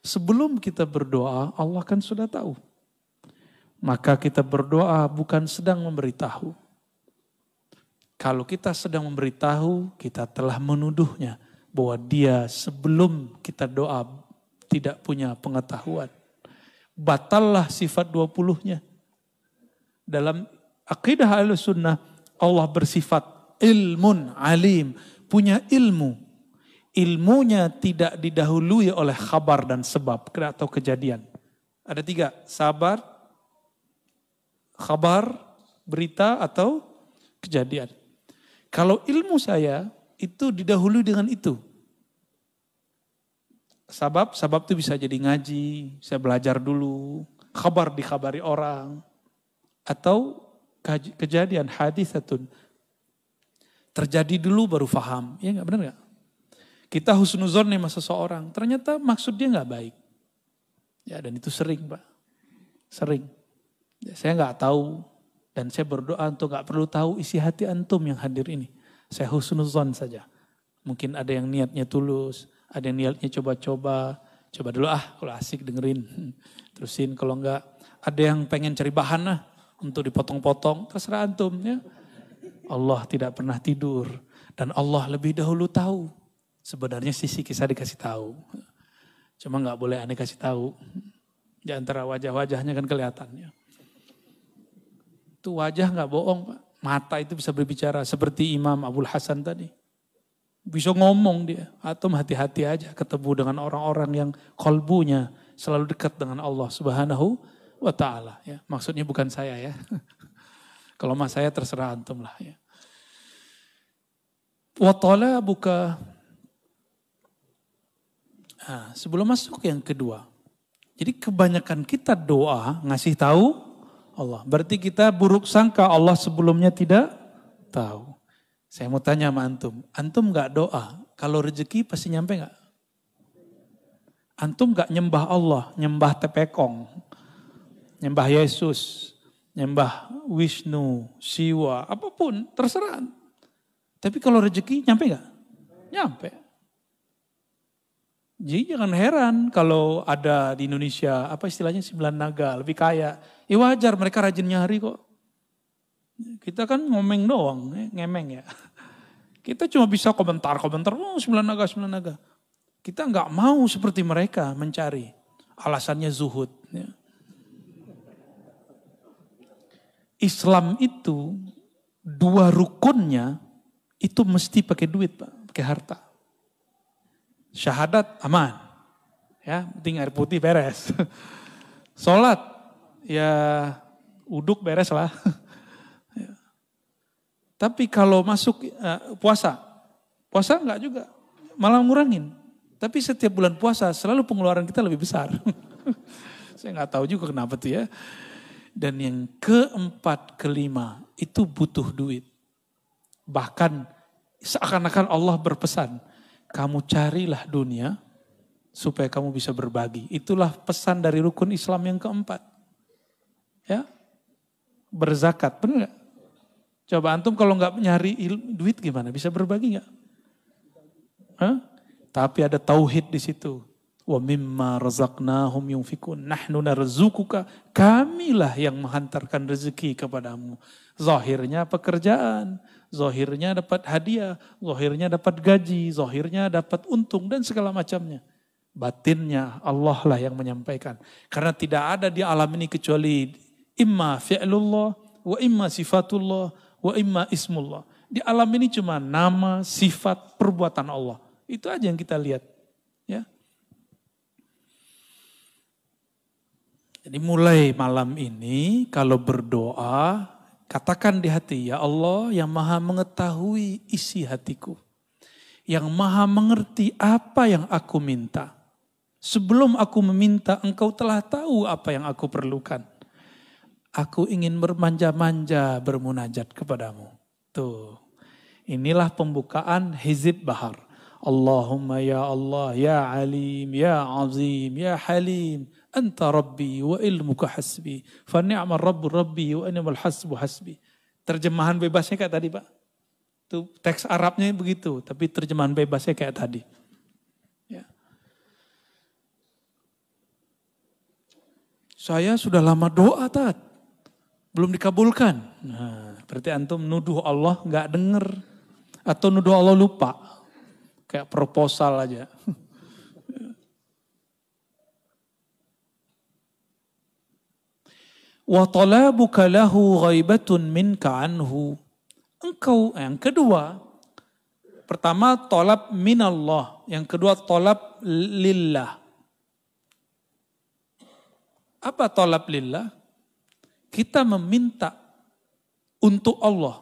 Sebelum kita berdoa, Allah kan sudah tahu. Maka kita berdoa bukan sedang memberitahu. Kalau kita sedang memberitahu, kita telah menuduhnya bahwa dia sebelum kita doa tidak punya pengetahuan. Batallah sifat 20-nya. Dalam akidah Ahlussunnah, Allah bersifat ilmun alim, punya ilmu. Ilmunya tidak didahului oleh khabar dan sebab atau kejadian. Ada 3, sabar, khabar, berita atau kejadian. Kalau ilmu saya itu didahului dengan itu. Sabab itu bisa jadi ngaji, saya belajar dulu, khabar dikhabari orang, atau kejadian haditsatun. Terjadi dulu baru faham, ya nggak, benar nggak? Kita husnuzon sama seseorang, ternyata maksud dia nggak baik. Ya, dan itu sering, Pak. Sering. Ya, saya nggak tahu dan saya berdoa untuk nggak perlu tahu isi hati antum yang hadir ini. Saya husnuzon saja. Mungkin ada yang niatnya tulus, ada yang niatnya coba-coba. Coba dulu kalau asik dengerin. Terusin kalau enggak. Ada yang pengen cari bahan untuk dipotong-potong, terserah antum ya. Allah tidak pernah tidur dan Allah lebih dahulu tahu. Sebenarnya sisi kisah dikasih tahu. Cuma nggak boleh aneh kasih tahu. Di antara wajah-wajahnya kan kelihatannya. Itu wajah nggak bohong, Pak. Mata itu bisa berbicara seperti Imam Abul Hasan tadi. Bisa ngomong dia. Atau hati-hati aja ketemu dengan orang-orang yang kolbunya selalu dekat dengan Allah Subhanahu wa ta'ala. Ya. Maksudnya bukan saya ya. Kalau mas saya terserah antum lah ya. Wa ta'ala buka. Nah, sebelum masuk yang kedua. Jadi kebanyakan kita doa ngasih tahu Allah. Berarti kita buruk sangka Allah sebelumnya tidak tahu. Saya mau tanya sama antum. Antum gak doa, kalau rezeki pasti nyampe gak? Antum gak nyembah Allah, nyembah Tepekong, nyembah Yesus, nyembah Wisnu, Siwa, apapun, terserah. Tapi kalau rezeki nyampe gak? Nyampe. Jadi jangan heran kalau ada di Indonesia, apa istilahnya 9 naga, lebih kaya. Ya wajar mereka rajin nyari kok. Kita kan ngomeng doang, ngemeng ya. Kita cuma bisa komentar-komentar, 9 naga, 9 naga. Kita nggak mau seperti mereka mencari. Alasannya zuhud. Ya. Islam itu 2 rukunnya itu mesti pakai duit, Pak, pakai harta. Syahadat aman, ya, penting air putih beres. Sholat, ya uduk beres lah. Ya. Tapi kalau masuk puasa enggak juga, malah ngurangin. Tapi setiap bulan puasa selalu pengeluaran kita lebih besar. Saya nggak tahu juga kenapa tuh ya. Dan yang keempat, kelima itu butuh duit. Bahkan seakan-akan Allah berpesan, kamu carilah dunia supaya kamu bisa berbagi. Itulah pesan dari rukun Islam yang keempat. Ya, berzakat, benar gak? Coba antum kalau nggak nyari duit gimana? Bisa berbagi nggak? Tapi ada tauhid di situ. Wa mimma razaqnahum yunfikun. Nahnu narzuquka. Kamilah yang menghantarkan rezeki kepadamu. Zahirnya pekerjaan, zahirnya dapat hadiah, zahirnya dapat gaji, zahirnya dapat untung dan segala macamnya. Batinnya Allah lah yang menyampaikan. Karena tidak ada di alam ini kecuali imma fi'lullah, wa imma sifatullah, wa imma ismullah. Di alam ini cuma nama, sifat, perbuatan Allah. Itu aja yang kita lihat. Ya. Jadi mulai malam ini kalau berdoa, katakan di hati, ya Allah yang maha mengetahui isi hatiku. Yang maha mengerti apa yang aku minta. Sebelum aku meminta, engkau telah tahu apa yang aku perlukan. Aku ingin bermanja-manja bermunajat kepadamu. Tuh, inilah pembukaan Hizib Bahar. Allahumma ya Allah, ya Alim, ya Azim, ya Halim. Anta Rabbi wa ilmuka hasbi. Fa ni'mal Rabbu Rabbi wa ni'mal hasbu hasbi. Terjemahan bebasnya kayak tadi, Pak. Itu teks Arabnya begitu, tapi terjemahan bebasnya kayak tadi. Ya. Saya sudah lama doa Tat, belum dikabulkan. Nah, berarti antum nuduh Allah nggak denger. Atau nuduh Allah lupa. Kayak proposal aja. Wa talabuka lahu ghaibatun minka anhu. Engkau, yang kedua, pertama tolab minallah, yang kedua tolab lillah. Apa tolab lillah? Kita meminta untuk Allah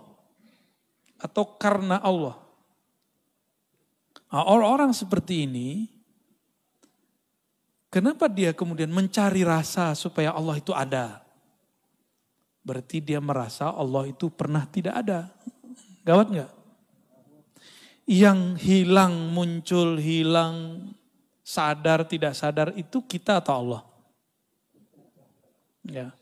atau karena Allah. Nah, orang-orang seperti ini, kenapa dia kemudian mencari rasa supaya Allah itu ada? Berarti dia merasa Allah itu pernah tidak ada. Gawat nggak? Yang hilang, muncul, hilang, sadar, tidak sadar itu kita atau Allah? Ya.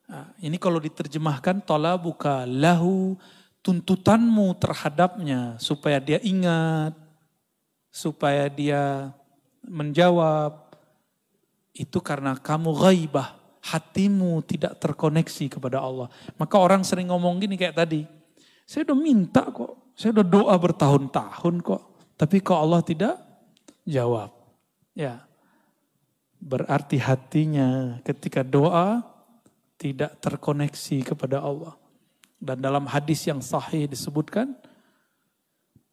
Nah, ini kalau diterjemahkan talabuka lahu, tuntutanmu terhadapnya supaya dia ingat, supaya dia menjawab, itu karena kamu ghaibah, hatimu tidak terkoneksi kepada Allah. Maka orang sering ngomong gini kayak tadi, saya udah minta kok, saya udah doa bertahun-tahun kok, tapi kok Allah tidak jawab. Ya, berarti hatinya ketika doa tidak terkoneksi kepada Allah. Dan dalam hadis yang sahih disebutkan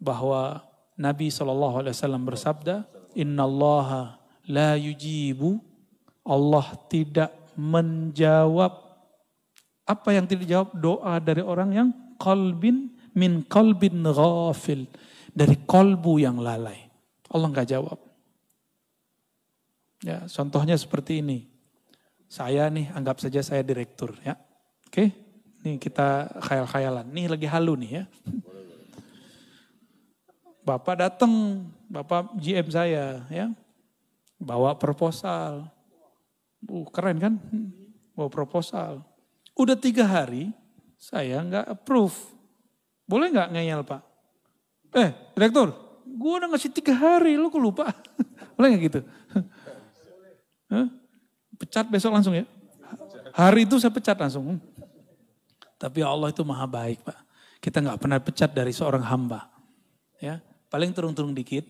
bahwa Nabi SAW bersabda, Innallaha la yujibu, Allah tidak menjawab. Apa yang tidak dijawab? Doa dari orang yang min qalbin ghafil. Dari kolbu yang lalai. Allah enggak jawab. Ya, contohnya seperti ini. Saya nih, anggap saja saya direktur ya. Oke, nih kita khayal-khayalan. Nih lagi halu nih ya. Bapak datang, Bapak GM saya ya. Bawa proposal. Keren kan? Bawa proposal. Udah 3 hari, saya nggak approve. Boleh nggak ngeyel Pak? Direktur, gue udah ngasih 3 hari, lu kok lupa? Boleh nggak gitu? Pecat besok langsung ya? Hari itu saya pecat langsung. Tapi Allah itu maha baik Pak. Kita nggak pernah pecat dari seorang hamba. Ya, paling turun-turun dikit.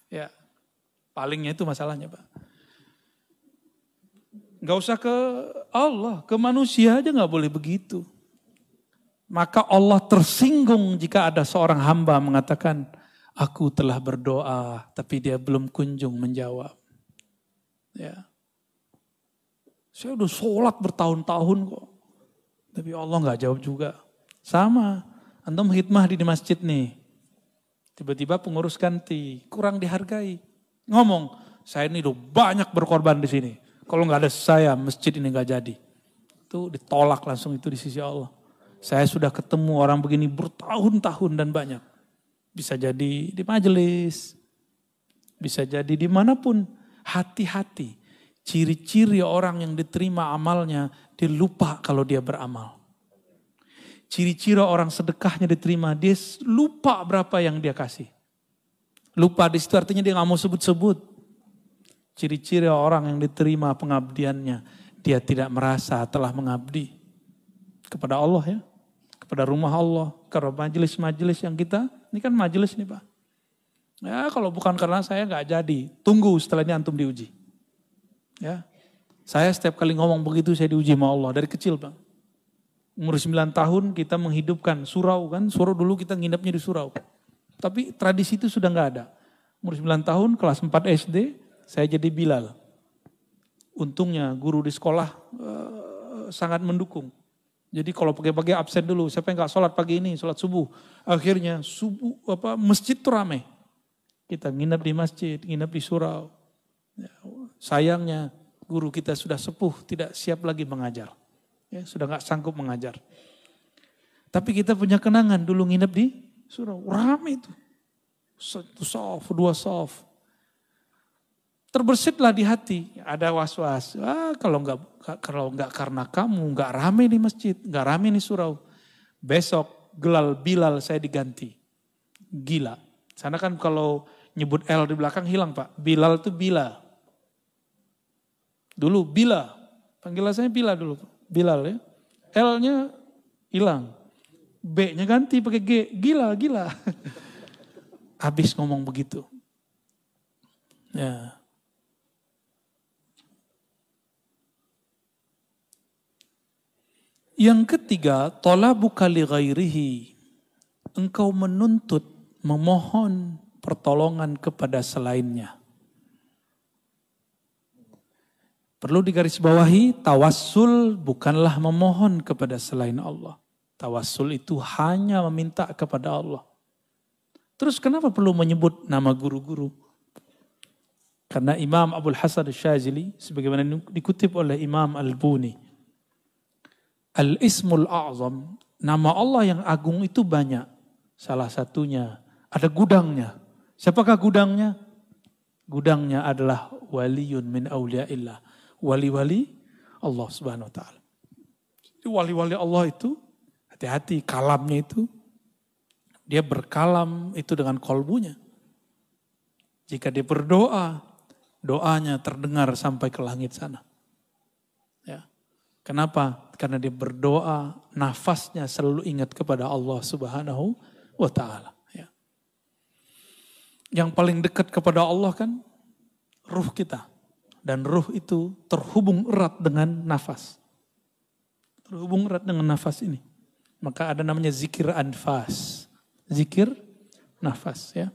Ya, palingnya itu masalahnya Pak. Gak usah ke Allah, ke manusia aja gak boleh begitu. Maka Allah tersinggung jika ada seorang hamba mengatakan, aku telah berdoa tapi dia belum kunjung menjawab. Ya, saya udah sholat bertahun-tahun kok, tapi Allah gak jawab juga. Sama, antum khidmah di masjid nih, tiba-tiba pengurus ganti, kurang dihargai. Ngomong, saya ini udah banyak berkorban di sini. Kalau nggak ada saya, masjid ini nggak jadi. Itu ditolak langsung itu di sisi Allah. Saya sudah ketemu orang begini bertahun-tahun dan banyak. Bisa jadi di majelis, bisa jadi dimanapun. Hati-hati, ciri-ciri orang yang diterima amalnya, dia lupa kalau dia beramal. Ciri-ciri orang sedekahnya diterima, dia lupa berapa yang dia kasih. Lupa di situ artinya dia nggak mau sebut-sebut. Ciri-ciri orang yang diterima pengabdiannya, dia tidak merasa telah mengabdi kepada Allah ya, kepada rumah Allah, kepada majelis-majelis yang kita, ini kan majelis nih Pak. Ya kalau bukan karena saya nggak jadi, tunggu setelah ini antum diuji. Ya, saya setiap kali ngomong begitu saya diuji sama Allah dari kecil Pak. Umur 9 tahun kita menghidupkan surau kan, surau dulu kita nginepnya di surau. Tapi tradisi itu sudah nggak ada. Umur 9 tahun kelas 4 SD, saya jadi Bilal. Untungnya guru di sekolah sangat mendukung. Jadi kalau pagi-pagi absen dulu, siapa yang gak sholat pagi ini, sholat subuh. Akhirnya masjid tuh rame. Kita nginep di masjid, nginep di surau. Ya, sayangnya guru kita sudah sepuh, tidak siap lagi mengajar. Ya, sudah gak sanggup mengajar. Tapi kita punya kenangan dulu nginep di surau, rame itu. 1 sof, 2 sof. Terbesitlah di hati, ada was-was. Kalau enggak karena kamu, enggak rame di masjid, enggak rame di surau. Besok Bilal saya diganti. Gila. Sana kan kalau nyebut L di belakang hilang Pak. Bilal itu Bila. Dulu Bila, panggilan saya Bila dulu. Bilal ya. L-nya hilang. B-nya ganti pakai G. Gila. Habis ngomong begitu. Ya. Yang ketiga, talabuka li ghairihi. Engkau menuntut, memohon pertolongan kepada selainnya. Perlu digarisbawahi, tawassul bukanlah memohon kepada selain Allah. Tawassul itu hanya meminta kepada Allah. Terus kenapa perlu menyebut nama guru-guru? Karena Imam Abul Hasan Asy-Syadzili, sebagaimana dikutip oleh Imam Al-Buni, Al-Ismul A'zam, nama Allah yang agung itu banyak. Salah satunya ada gudangnya. Siapakah gudangnya? Gudangnya adalah waliyun min awliyaillah. Wali-wali Allah Subhanahu wa taala. Wali-wali Allah itu hati-hati, kalamnya itu dia berkalam itu dengan kolbunya. Jika dia berdoa, doanya terdengar sampai ke langit sana. Ya. Kenapa? Karena dia berdoa, nafasnya selalu ingat kepada Allah Subhanahu wa taala. Ya. Yang paling dekat kepada Allah kan ruh kita. Dan ruh itu terhubung erat dengan nafas. Terhubung erat dengan nafas ini. Maka ada namanya zikir anfas. Zikir nafas ya.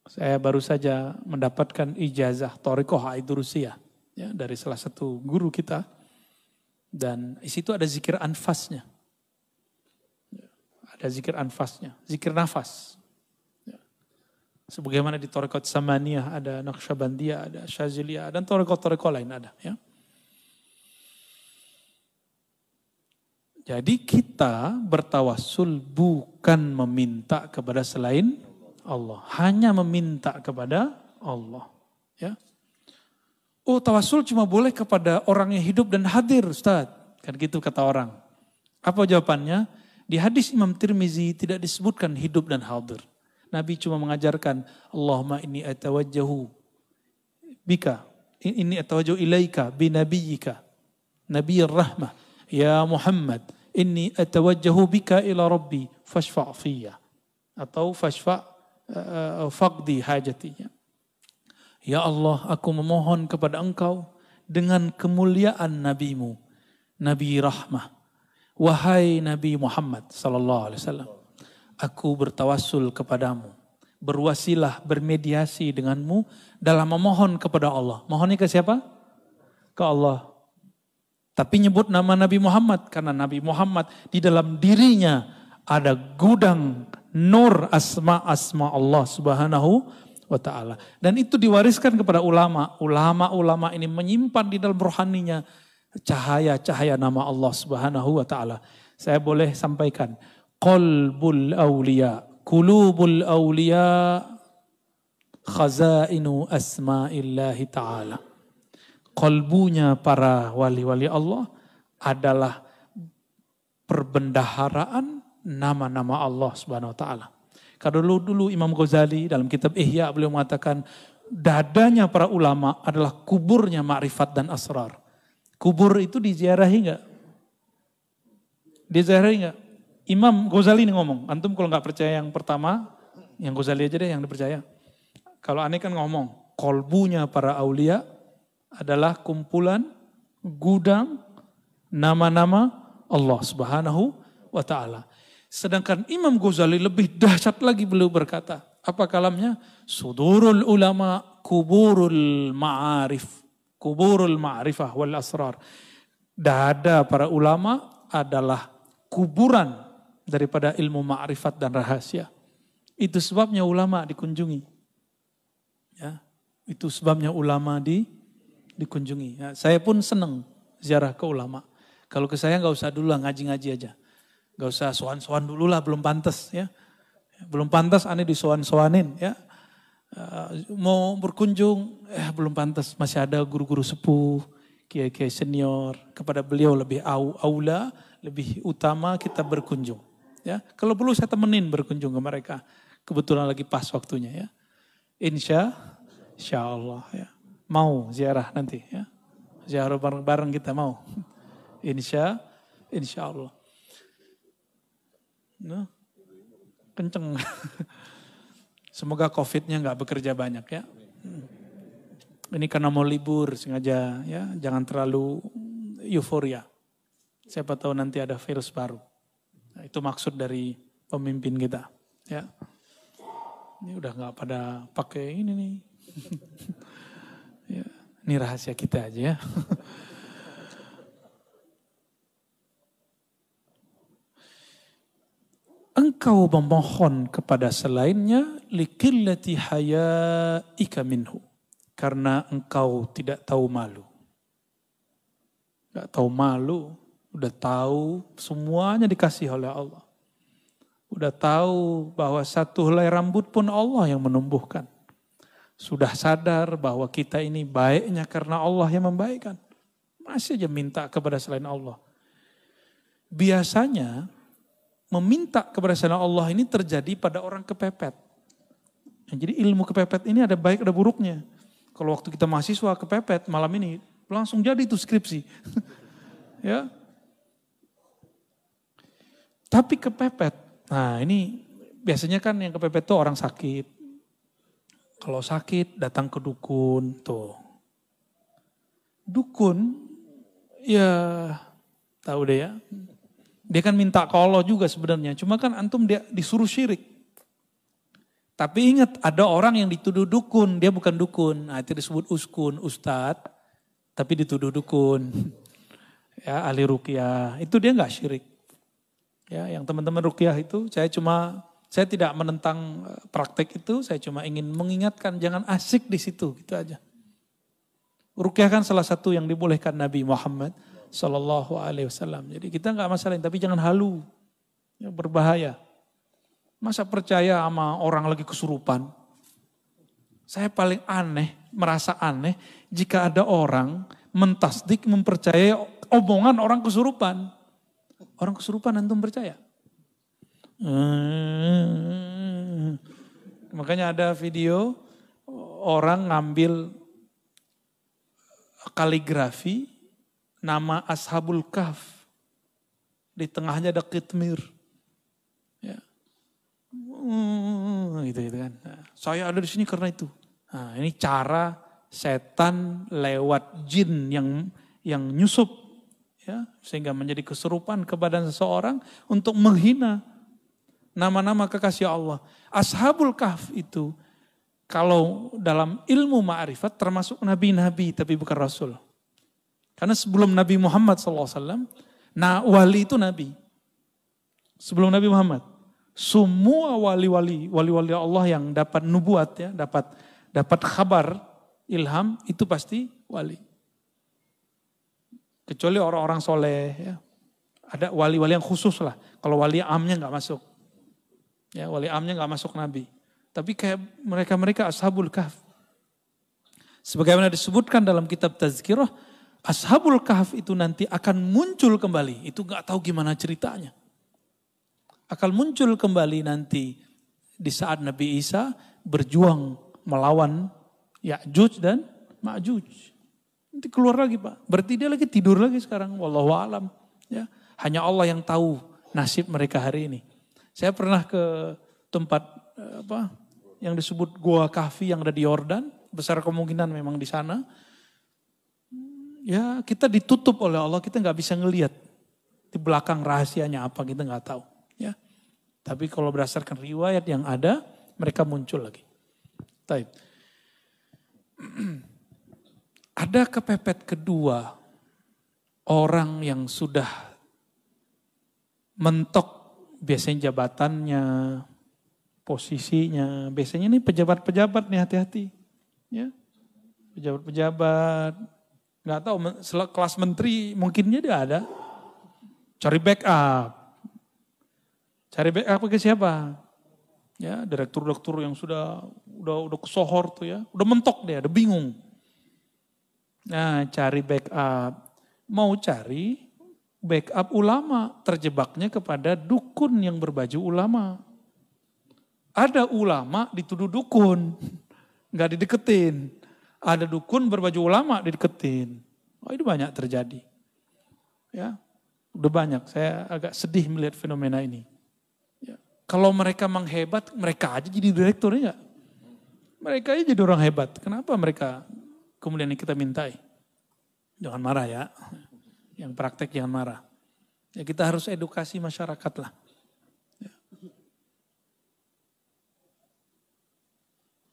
Saya baru saja mendapatkan ijazah Thariqah Aidurusiyah ya, dari salah satu guru kita. Dan di situ ada zikir anfasnya. Ada zikir anfasnya, zikir nafas. Sebagaimana di Thariqat Samaniyah ada Naqsyabandiyah, ada Syadziliyah, dan Thariqat-Thariqat lain ada. Ya. Jadi kita bertawassul bukan meminta kepada selain Allah. Hanya meminta kepada Allah. Ya. Oh, tawassul cuma boleh kepada orang yang hidup dan hadir, Ustaz. Kan gitu kata orang. Apa jawabannya? Di hadis Imam Tirmizi tidak disebutkan hidup dan hadir. Nabi cuma mengajarkan, Allahumma inni atawajjahu bika, inni atawajjahu ilaika binabiyyika, nabiyyir rahmah, ya Muhammad, inni atawajjahu bika ila rabbi, fashfa' fiyya. Atau fashfa' faqdi hajatinya. Ya Allah, aku memohon kepada engkau dengan kemuliaan nabimu, Nabi rahmah. Wahai Nabi Muhammad sallallahu alaihi wasallam, aku bertawassul kepadamu, berwasilah, bermediasi denganmu dalam memohon kepada Allah. Mohonnya ke siapa? Ke Allah. Tapi nyebut nama Nabi Muhammad, karena Nabi Muhammad di dalam dirinya ada gudang nur asma-asma Allah Subhanahu wa ta'ala. Dan itu diwariskan kepada ulama. Ulama-ulama ini menyimpan di dalam rohaninya cahaya-cahaya nama Allah Subhanahu wa ta'ala. Saya boleh sampaikan, qalbul awliya, kulubul awliya, khazainu asma'illahi ta'ala. Qalbunya para wali-wali Allah adalah perbendaharaan nama-nama Allah Subhanahu wa ta'ala. Kalau dulu Imam Ghazali dalam kitab Ihya beliau mengatakan, dadanya para ulama adalah kuburnya ma'rifat dan asrar. Kubur itu diziarahi enggak? Diziarahi enggak? Imam Ghazali ini ngomong, antum kalau nggak percaya yang pertama, yang Ghazali aja deh yang dipercaya. Kalau aneh kan ngomong, kolbunya para aulia adalah kumpulan, gudang, nama-nama Allah Subhanahu wa ta'ala. Sedangkan Imam Ghazali lebih dahsyat lagi, beliau berkata, apa kalamnya? Sudurul ulama kuburul ma'arif. Kuburul ma'rifah wal asrar. Dada para ulama adalah kuburan daripada ilmu ma'rifat dan rahasia. Itu sebabnya ulama dikunjungi. Ya, itu sebabnya ulama dikunjungi. Ya, saya pun senang ziarah ke ulama. Kalau ke saya nggak usah dulu lah, ngaji-ngaji aja. Nggak usah soan-soan dulu lah, belum pantas ya. Belum pantas aneh disoan-soanin ya. Mau berkunjung, belum pantas, masih ada guru-guru sepuh, kiai-kiai senior. Kepada beliau lebih aula, lebih utama kita berkunjung. Ya, kalau perlu saya temenin berkunjung ke mereka. Kebetulan lagi pas waktunya ya. Insya Allah ya. Mau ziarah nanti ya. Ziarah bareng-bareng kita mau. Insya Allah. Nah, kenceng. Semoga COVID-nya nggak bekerja banyak ya. Ini karena mau libur sengaja ya, jangan terlalu euforia. Siapa tahu nanti ada virus baru. Nah, itu maksud dari pemimpin kita. Ya, ini udah nggak pada pakai ini nih. Ya, ini rahasia kita aja ya. Engkau memohon kepada selainnya likillati hayaika minhu. Karena engkau tidak tahu malu. Gak tahu malu, udah tahu semuanya dikasih oleh Allah. Udah tahu bahwa satu helai rambut pun Allah yang menumbuhkan. Sudah sadar bahwa kita ini baiknya karena Allah yang membaikkan. Masih aja minta kepada selain Allah. Biasanya meminta kepada selain Allah ini terjadi pada orang kepepet. Jadi ilmu kepepet ini ada baik ada buruknya. Kalau waktu kita mahasiswa kepepet malam ini langsung jadi itu skripsi. Ya. Tapi kepepet. Nah ini biasanya kan yang kepepet tuh orang sakit. Kalau sakit datang ke dukun tuh. Dukun ya tahu deh ya. Dia kan minta ke Allah juga sebenarnya. Cuma kan antum dia disuruh syirik. Tapi ingat ada orang yang dituduh dukun, dia bukan dukun. Nah, itu disebut uskun, ustadz, tapi dituduh dukun. Ya, ahli ruqyah, itu dia nggak syirik. Ya, yang teman-teman ruqyah itu saya tidak menentang praktek itu, saya cuma ingin mengingatkan jangan asik di situ, gitu aja. Ruqyah kan salah satu yang dibolehkan Nabi Muhammad Sallallahu Alaihi Wasallam. Jadi kita nggak masalahin, tapi jangan halu, ya, berbahaya. Masa percaya sama orang lagi kesurupan? Saya paling merasa aneh jika ada orang mentasdik mempercayai omongan orang kesurupan. Orang kesurupan antum percaya? Makanya ada video orang ngambil kaligrafi nama Ashabul Kahf. Di tengahnya ada kitmir. Gitu kan. Nah, saya ada di sini karena itu. Nah, ini cara setan lewat jin yang nyusup ya sehingga menjadi kesurupan kepada seseorang untuk menghina nama-nama kekasih Allah. Ashabul Kahf itu kalau dalam ilmu ma'rifat termasuk nabi-nabi tapi bukan rasul. Karena sebelum Nabi Muhammad SAW, nah wali itu nabi. Sebelum Nabi Muhammad. Semua wali-wali Allah yang dapat nubuat ya, dapat kabar ilham itu pasti wali. Kecuali orang-orang soleh ya. Ada wali-wali yang khusus lah. Kalau wali amnya nggak masuk. Ya, wali amnya nggak masuk nabi. Tapi kayak mereka Ashabul Kahf. Sebagaimana disebutkan dalam kitab Tazkirah, Ashabul Kahf itu nanti akan muncul kembali. Itu nggak tahu gimana ceritanya. Akan muncul kembali nanti di saat Nabi Isa berjuang melawan Ya'juj dan Ma'juj. Nanti keluar lagi Pak. Berarti dia lagi tidur lagi sekarang. Wallahu a'lam. Ya, hanya Allah yang tahu nasib mereka hari ini. Saya pernah ke tempat yang disebut Gua Kahfi yang ada di Yordan. Besar kemungkinan memang di sana. Ya kita ditutup oleh Allah. Kita nggak bisa ngelihat di belakang rahasianya apa kita nggak tahu. Ya, tapi kalau berdasarkan riwayat yang ada, mereka muncul lagi. Taib. Ada kepepet kedua, orang yang sudah mentok biasanya jabatannya, posisinya. Biasanya ini pejabat-pejabat nih hati-hati. Ya, pejabat-pejabat, nggak tahu kelas menteri mungkinnya dia ada. Cari backup. Cari backup ke siapa? Ya, direktur-direktur yang udah kesohor tuh ya, udah mentok dia, udah bingung. Nah, cari backup. Mau cari backup ulama, terjebaknya kepada dukun yang berbaju ulama. Ada ulama dituduh dukun, nggak dideketin. Ada dukun berbaju ulama dideketin. Oh, itu banyak terjadi. Ya, udah banyak. Saya agak sedih melihat fenomena ini. Ya. Kalau mereka menghebat, mereka aja jadi direkturnya enggak? Mereka aja jadi orang hebat. Kenapa mereka kemudian kita mintai? Jangan marah ya. Yang praktek jangan marah. Ya, kita harus edukasi masyarakat lah. Ya.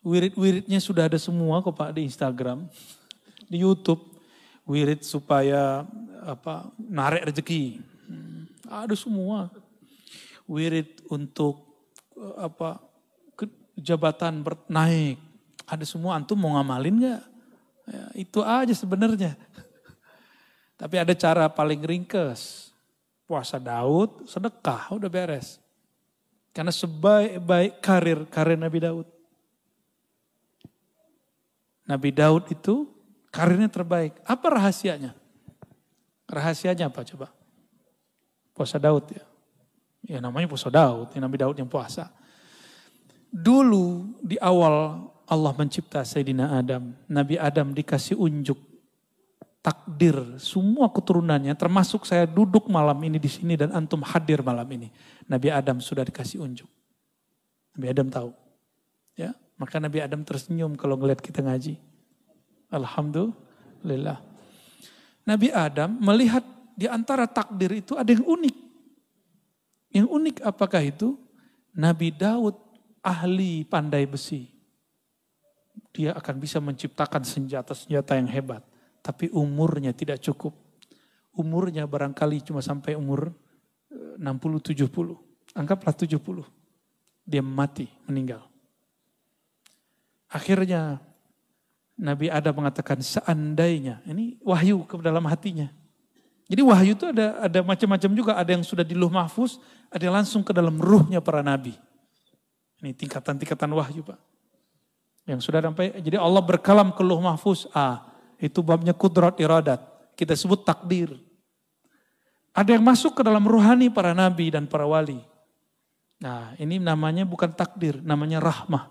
Wirid-wiridnya sudah ada semua kok Pak di Instagram, di YouTube. Wirid supaya narik rezeki. Ada semua. Wirid untuk jabatan naik. Ada semua, antum mau ngamalin gak? Ya, itu aja sebenarnya. Tapi ada cara paling ringkes. Puasa Daud, sedekah, udah beres. Karena sebaik-baik karir Nabi Daud. Nabi Daud itu karirnya terbaik. Apa rahasianya? Rahasianya apa coba? Puasa Daud ya. Ya namanya puasa Daud, ya Nabi Daud yang puasa. Dulu di awal Allah mencipta Sayyidina Adam. Nabi Adam dikasih unjuk takdir semua keturunannya. Termasuk saya duduk malam ini di sini dan antum hadir malam ini. Nabi Adam sudah dikasih unjuk. Nabi Adam tahu. Ya, maka Nabi Adam tersenyum kalau ngelihat kita ngaji. Alhamdulillah. Nabi Adam melihat di antara takdir itu ada yang unik. Yang unik apakah itu? Nabi Daud ahli pandai besi. Dia akan bisa menciptakan senjata-senjata yang hebat. Tapi umurnya tidak cukup. Umurnya barangkali cuma sampai umur 60-70. Anggaplah 70. Dia mati, meninggal. Akhirnya Nabi Adam mengatakan seandainya. Ini wahyu ke dalam hatinya. Jadi wahyu itu ada macam-macam juga. Ada yang sudah di Lauh Mahfuz, ada yang langsung ke dalam ruhnya para nabi. Ini tingkatan-tingkatan wahyu Pak. Yang sudah sampai, jadi Allah berkalam ke Lauh Mahfuz. Itu babnya kudrat iradat. Kita sebut takdir. Ada yang masuk ke dalam ruhani para nabi dan para wali. Nah ini namanya bukan takdir, namanya rahmah.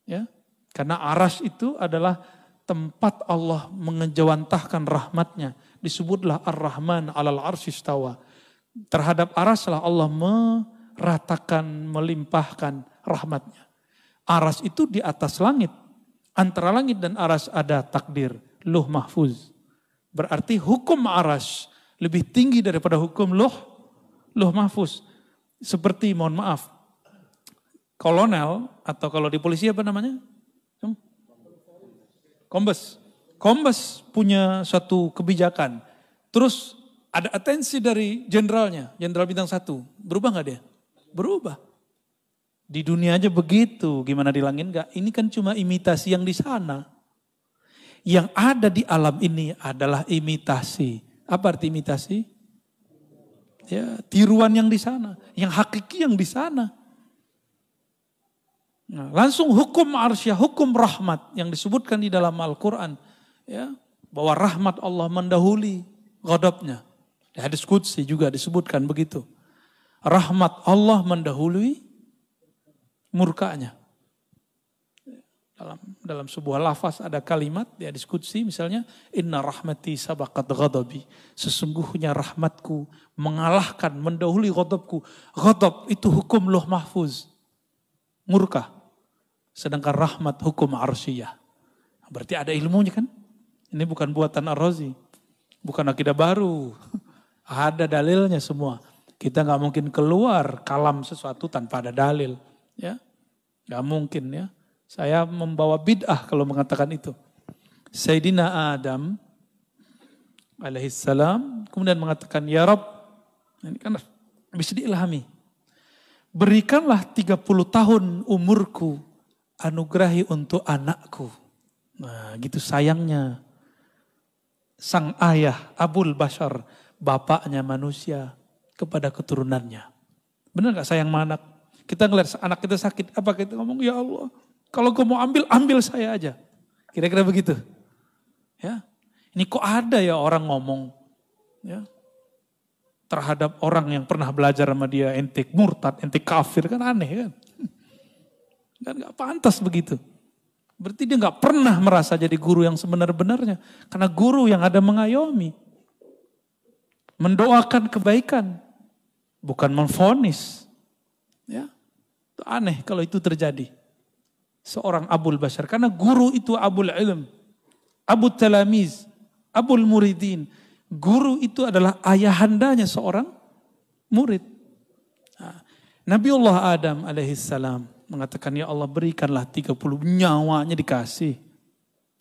Ya, karena aras itu adalah tempat Allah mengejawantahkan rahmatnya. Disebutlah Ar-Rahman alal arsy istawa. Terhadap aras lah Allah meratakan, melimpahkan rahmatnya. Aras itu di atas langit. Antara langit dan aras ada takdir, Lauh Mahfuz. Berarti hukum aras lebih tinggi daripada hukum Lauh Mahfuz. Seperti mohon maaf, kolonel atau kalau di polisi apa namanya? Kombes. Kombes punya suatu kebijakan. Terus ada atensi dari jenderalnya, jenderal bintang 1. Berubah gak dia? Berubah. Di dunia aja begitu, gimana di langit enggak? Ini kan cuma imitasi yang di sana. Yang ada di alam ini adalah imitasi. Apa arti imitasi? Ya, tiruan yang di sana, yang hakiki yang di sana. Nah, langsung hukum arsyah, hukum rahmat yang disebutkan di dalam Al-Quran. Ya, bahwa rahmat Allah mendahului ghadabnya. Di hadis qudsi juga disebutkan begitu. Rahmat Allah mendahului murkanya. Dalam sebuah lafaz ada kalimat di hadis qudsi misalnya inna rahmati sabaqat ghadabi. Sesungguhnya rahmatku mengalahkan, mendahului ghadabku. Ghadab itu hukum Lauh Mahfuz. Murka. Sedangkan rahmat hukum arsyiyah. Berarti ada ilmunya kan? Ini bukan buatan Ar-Razi. Bukan akidah baru. Ada dalilnya semua. Kita gak mungkin keluar kalam sesuatu tanpa ada dalil. Ya, gak mungkin ya. Saya membawa bid'ah kalau mengatakan itu. Sayyidina Adam alaihissalam kemudian mengatakan, ya Rabb, ini kan bisa diilhami. Berikanlah 30 tahun umurku, anugerahi untuk anakku. Nah gitu sayangnya. Sang ayah Abul Bashar, bapaknya manusia kepada keturunannya. Benar gak sayang sama anak? Kita ngeliat anak kita sakit, apa kita ngomong, ya Allah, kalau kau mau ambil saya aja. Kira-kira begitu. Ya, ini kok ada ya orang ngomong ya terhadap orang yang pernah belajar sama dia, ente murtad, ente kafir, kan aneh kan? Kan gak pantas begitu. Berarti dia nggak pernah merasa jadi guru yang sebenar-benarnya. Karena guru yang ada mengayomi. Mendoakan kebaikan. Bukan memvonis. Ya, itu aneh kalau itu terjadi. Seorang abul bashar. Karena guru itu abul ilm. Abu talamiz. Abul muridin. Guru itu adalah ayahandanya seorang murid. Nah, Nabiullah Adam alaihissalam mengatakan, ya Allah berikanlah 30 nyawanya dikasih.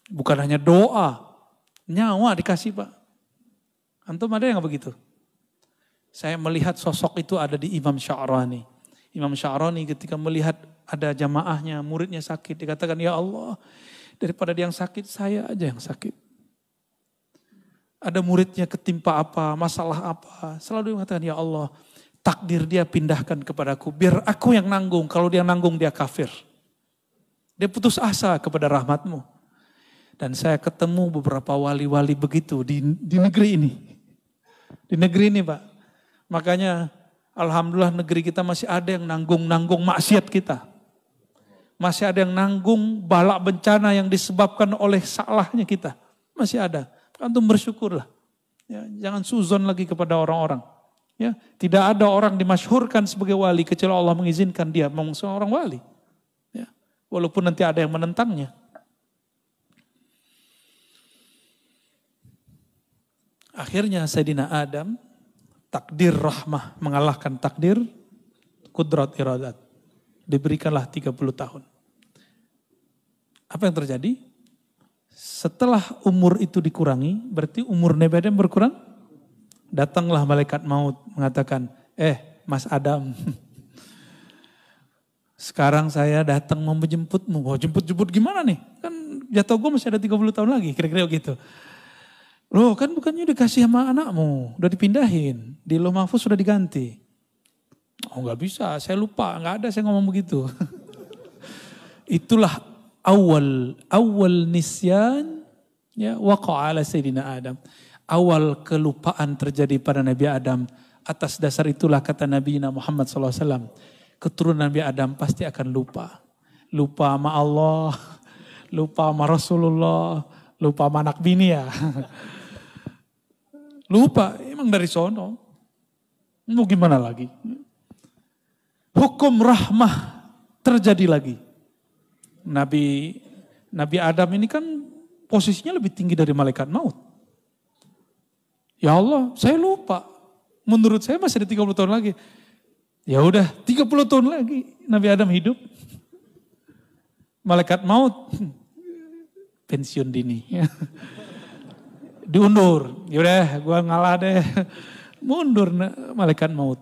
Bukan hanya doa. Nyawa dikasih Pak. Antum ada yang begitu? Saya melihat sosok itu ada di Imam Sya'rani. Imam Sya'rani ketika melihat ada jamaahnya, muridnya sakit. Dikatakan, ya Allah daripada dia yang sakit, saya aja yang sakit. Ada muridnya ketimpa apa, masalah apa. Selalu mengatakan, ya Allah takdir dia pindahkan kepadaku. Biar aku yang nanggung. Kalau dia nanggung dia kafir. Dia putus asa kepada rahmatmu. Dan saya ketemu beberapa wali-wali begitu di negeri ini. Di negeri ini Pak. Makanya alhamdulillah negeri kita masih ada yang nanggung maksiat kita. Masih ada yang nanggung balak bencana yang disebabkan oleh salahnya kita. Masih ada. Antum bersyukurlah. Ya, jangan suzon lagi kepada orang-orang. Ya, tidak ada orang dimasyhurkan sebagai wali kecuali Allah mengizinkan dia memang seorang wali. Ya, walaupun nanti ada yang menentangnya. Akhirnya Sayyidina Adam takdir rahmah mengalahkan takdir kudrat iradat. Diberikanlah 30 tahun. Apa yang terjadi? Setelah umur itu dikurangi, berarti umur Nabi Adam berkurang? Datanglah malaikat maut mengatakan, Mas Adam, sekarang saya datang mau menjemputmu. Oh, jemput-jemput gimana nih? Kan jatuh gue masih ada 30 tahun lagi, kira-kira gitu. Loh kan bukannya dikasih sama anakmu, udah dipindahin, di Lauh Mahfuz sudah diganti. Oh gak bisa, saya lupa, gak ada saya ngomong begitu. Itulah awal nisyan ya waqa'a ala Sayyidina Adam. Awal kelupaan terjadi pada Nabi Adam. Atas dasar itulah kata Nabi Muhammad SAW. Keturunan Nabi Adam pasti akan lupa. Lupa sama Allah, lupa sama Rasulullah, lupa sama anak bini ya. Lupa, emang dari sono. Mau gimana lagi? Hukum rahmah terjadi lagi. Nabi Adam ini kan posisinya lebih tinggi dari malaikat maut. Ya Allah, saya lupa. Menurut saya masih ada 30 tahun lagi. Ya udah, 30 tahun lagi Nabi Adam hidup. Malaikat maut pensiun dini. Diundur. Yaudah, gue ngalah deh. Mundur malaikat maut.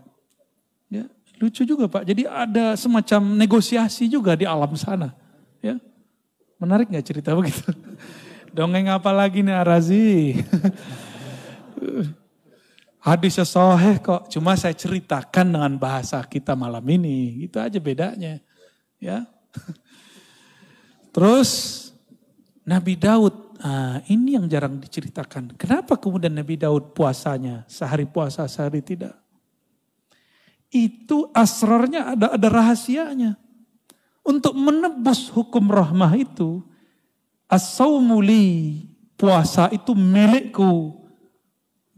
Ya, lucu juga Pak. Jadi ada semacam negosiasi juga di alam sana. Ya, menarik nggak cerita begitu? Dongeng apa lagi nih Arazi? Hadisnya sahih kok. Cuma saya ceritakan dengan bahasa kita malam ini. Itu aja bedanya. Ya. Terus Nabi Daud. Ini yang jarang diceritakan. Kenapa kemudian Nabi Daud puasanya sehari puasa, sehari tidak? Itu asrarnya ada rahasianya. Untuk menebus hukum rahmah itu, as-saumuli, puasa itu milikku.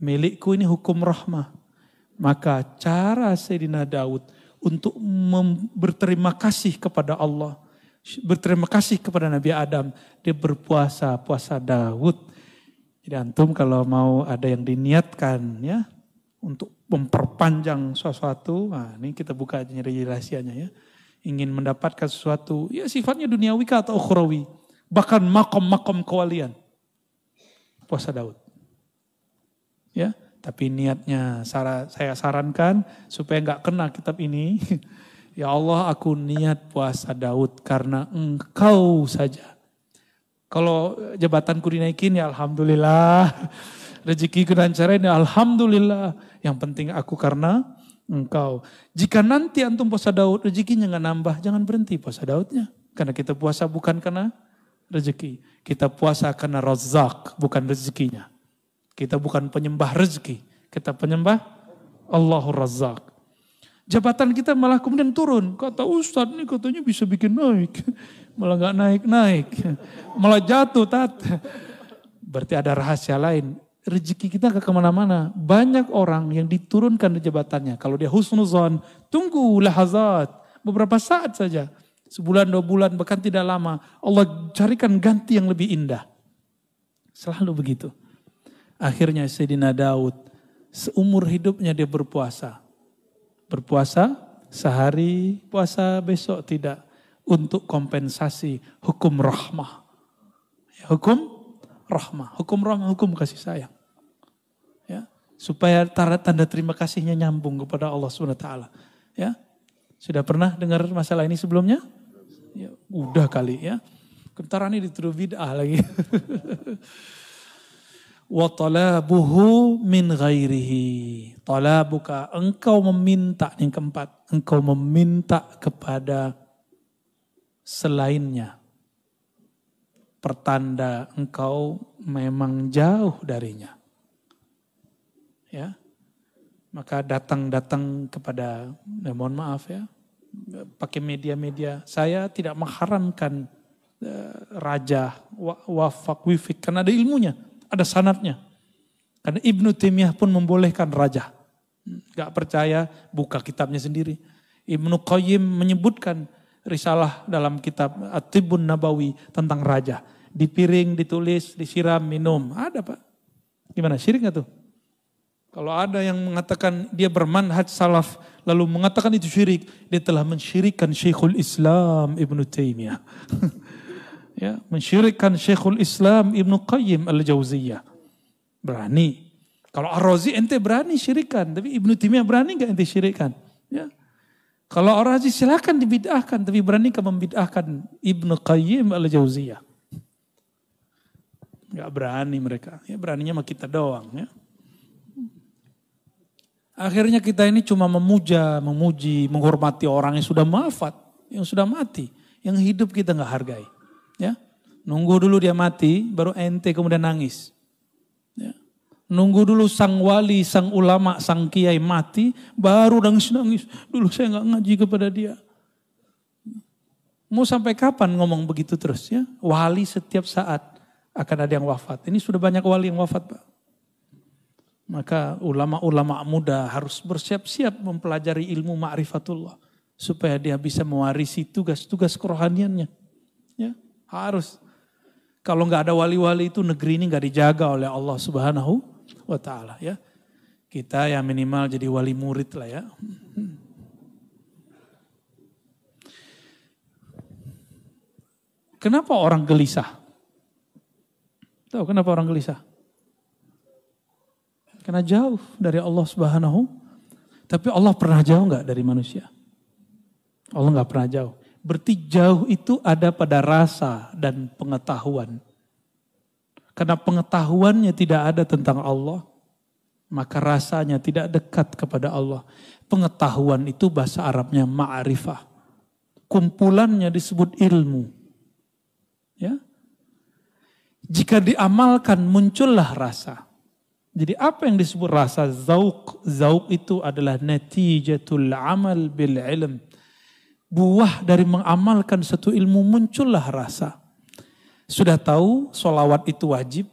Milikku ini hukum rahmah. Maka cara Sayyidina Daud untuk berterima kasih kepada Allah, berterima kasih kepada Nabi Adam, dia berpuasa, puasa Daud. Jadi antum kalau mau ada yang diniatkan ya, untuk memperpanjang sesuatu, nah ini kita buka aja rahasianya ya. Ingin mendapatkan sesuatu, ya sifatnya duniawi atau ukhrawi. Bahkan makom-makom kewalian. Puasa Daud. Ya, tapi niatnya saya sarankan supaya nggak kena kitab ini. Ya Allah, aku niat puasa Daud karena Engkau saja. Kalau jabatanku dinaikin ya alhamdulillah. Rezekiku lancarin ya alhamdulillah. Yang penting aku karena Engkau. Jika nanti antum puasa Daud, rezekinya nggak nambah, jangan berhenti puasa Daudnya. Karena kita puasa bukan karena rezeki. Kita puasa karena Razzaq, bukan rezekinya. Kita bukan penyembah rezeki, kita penyembah Allahur Razzaq. Jabatan kita malah kemudian turun. Kata Ustadz ini katanya bisa bikin naik. Malah nggak naik-naik. Malah jatuh, Tat. Berarti ada rahasia lain. Rezeki kita gak kemana-mana. Banyak orang yang diturunkan di jabatannya. Kalau dia husnuzon, tunggu lahazat. Beberapa saat saja. Sebulan, 2 bulan, bahkan tidak lama. Allah carikan ganti yang lebih indah. Selalu begitu. Akhirnya Sayyidina Daud, seumur hidupnya dia berpuasa. Berpuasa sehari, puasa besok tidak. Untuk kompensasi hukum rahmah. Hukum rahmah, hukum kasih sayang. Ya, supaya tanda terima kasihnya nyambung kepada Allah SWT. Ya. Sudah pernah dengar masalah ini sebelumnya? Ya, udah kali ya. Kentar ini dituduh bid'ah lagi. Wa talabuhu min ghairihi. Talabuka, engkau meminta, yang keempat, engkau meminta kepada selainnya. Pertanda engkau memang jauh darinya. Ya. Maka datang kepada, mohon maaf ya, pakai media-media. Saya tidak mengharamkan raja, wafak, wifik, karena ada ilmunya, ada sanadnya. Karena Ibnu Taimiyah pun membolehkan raja. Gak percaya, buka kitabnya sendiri. Ibnu Qayyim menyebutkan risalah dalam kitab At-Tibbun Nabawi tentang raja. Di piring, ditulis, disiram, minum. Ada Pak. Gimana, syirik gak tuh? Kalau ada yang mengatakan dia bermanhaj salaf, lalu mengatakan itu syirik, dia telah mensyirikkan Syekhul Islam Ibnu Taimiyah. Ya, mensyirikkan Syekhul Islam Ibnu Qayyim Al-Jauziyah. Berani. Kalau Ar-Razi ente berani syirikan, tapi Ibnu Taimiyah berani gak ente syirikan? Ya. Kalau Ar-Razi silakan dibid'ahkan, tapi beranikah membid'ahkan Ibnu Qayyim Al-Jauziyah? Gak berani mereka. Ya, beraninya sama kita doang. Ya. Akhirnya kita ini cuma memuja, memuji, menghormati orang yang sudah wafat, yang sudah mati, yang hidup kita gak hargai. Ya, nunggu dulu dia mati, baru ente kemudian nangis. Ya. Nunggu dulu sang wali, sang ulama, sang kiai mati, baru nangis-nangis. Dulu saya nggak ngaji kepada dia. Mau sampai kapan ngomong begitu terus ya? Wali setiap saat akan ada yang wafat. Ini sudah banyak wali yang wafat Pak. Maka ulama-ulama muda harus bersiap-siap mempelajari ilmu ma'rifatullah. Supaya dia bisa mewarisi tugas-tugas kerohaniannya. Ya, harus. Kalau nggak ada wali-wali itu negeri ini nggak dijaga oleh Allah Subhanahu wa ta'ala ya. Kita ya minimal jadi wali murid lah ya. Kenapa orang gelisah? Tahu kenapa orang gelisah? Karena jauh dari Allah Subhanahu. Tapi Allah pernah jauh nggak dari manusia? Allah nggak pernah jauh. Berarti jauh itu ada pada rasa dan pengetahuan. Karena pengetahuannya tidak ada tentang Allah, maka rasanya tidak dekat kepada Allah. Pengetahuan itu bahasa Arabnya ma'rifah. Kumpulannya disebut ilmu. Ya. Jika diamalkan muncullah rasa. Jadi apa yang disebut rasa? Zauq. Zauq itu adalah natijatul amal bil ilm. Buah dari mengamalkan satu ilmu muncullah rasa. Sudah tahu solawat itu wajib.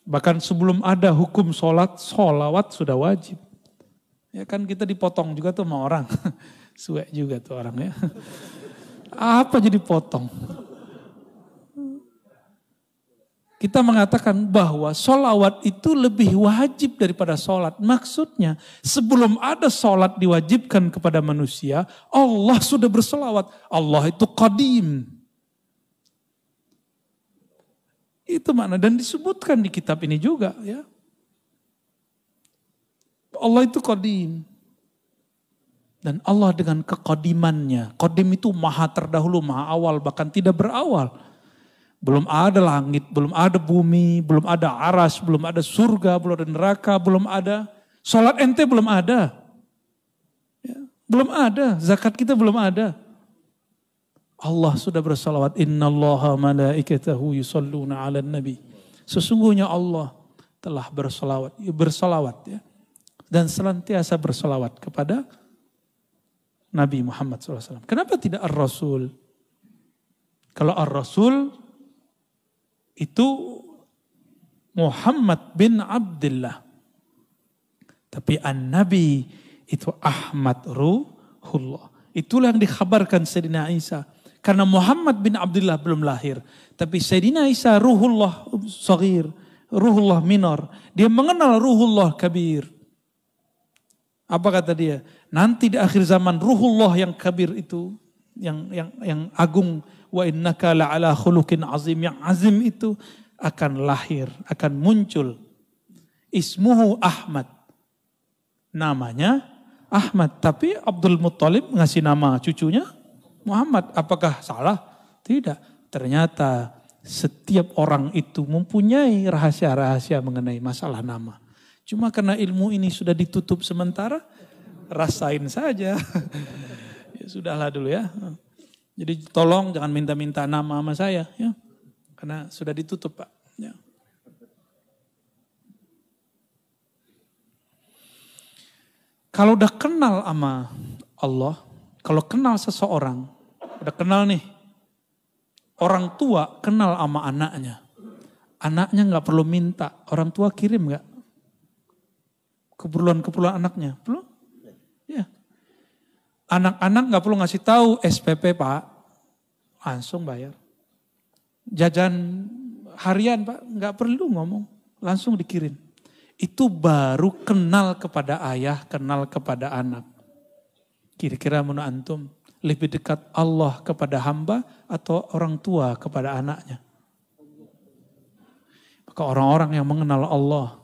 Bahkan sebelum ada hukum solawat sudah wajib. Ya kan kita dipotong juga tuh sama orang. Suek juga tuh orang ya. Apa jadi potong? Kita mengatakan bahwa solawat itu lebih wajib daripada solat. Maksudnya sebelum ada solat diwajibkan kepada manusia, Allah sudah bersolawat. Allah itu qadim. Itu makna dan disebutkan di kitab ini juga ya. Allah itu qadim. Dan Allah dengan kekodimannya. Qadim itu maha terdahulu, maha awal, bahkan tidak berawal. Belum ada langit, belum ada bumi, belum ada aras, belum ada surga, belum ada neraka, belum ada. Salat ente belum ada. Ya, belum ada, zakat kita belum ada. Allah sudah bersalawat. Innallaha malaikatahu yusalluna ala nabi. Sesungguhnya Allah telah bersalawat ya. Dan senantiasa bersalawat kepada Nabi Muhammad SAW. Kenapa tidak Ar-Rasul? Kalau Ar-Rasul itu Muhammad bin Abdullah. Tapi An-Nabi itu Ahmad Ruhullah. Itulah yang dikhabarkan Sayyidina Isa. Karena Muhammad bin Abdullah belum lahir. Tapi Sayyidina Isa Ruhullah Saghir, Ruhullah Minor. Dia mengenal Ruhullah Kabir. Apa kata dia? Nanti di akhir zaman Ruhullah yang Kabir itu, yang agung, wa innaka la'ala khuluqin azim, yang azim itu akan lahir, akan muncul. Ismuhu Ahmad. Namanya Ahmad. Tapi Abdul Muttalib ngasih nama cucunya Muhammad. Apakah salah? Tidak. Ternyata setiap orang itu mempunyai rahasia-rahasia mengenai masalah nama. Cuma karena ilmu ini sudah ditutup sementara, rasain saja. Ya sudahlah dulu ya. Jadi tolong jangan minta-minta nama sama saya ya. Karena sudah ditutup Pak. Ya. Kalau udah kenal sama Allah, kalau kenal seseorang, udah kenal nih, orang tua kenal sama anaknya. Anaknya gak perlu minta, orang tua kirim gak? Keperluan anaknya, belum? Ya. Anak-anak gak perlu ngasih tahu SPP Pak, langsung bayar. Jajan harian Pak, gak perlu ngomong, langsung dikirim. Itu baru kenal kepada ayah, kenal kepada anak. Kira-kira menurut antum, lebih dekat Allah kepada hamba atau orang tua kepada anaknya? Maka orang-orang yang mengenal Allah,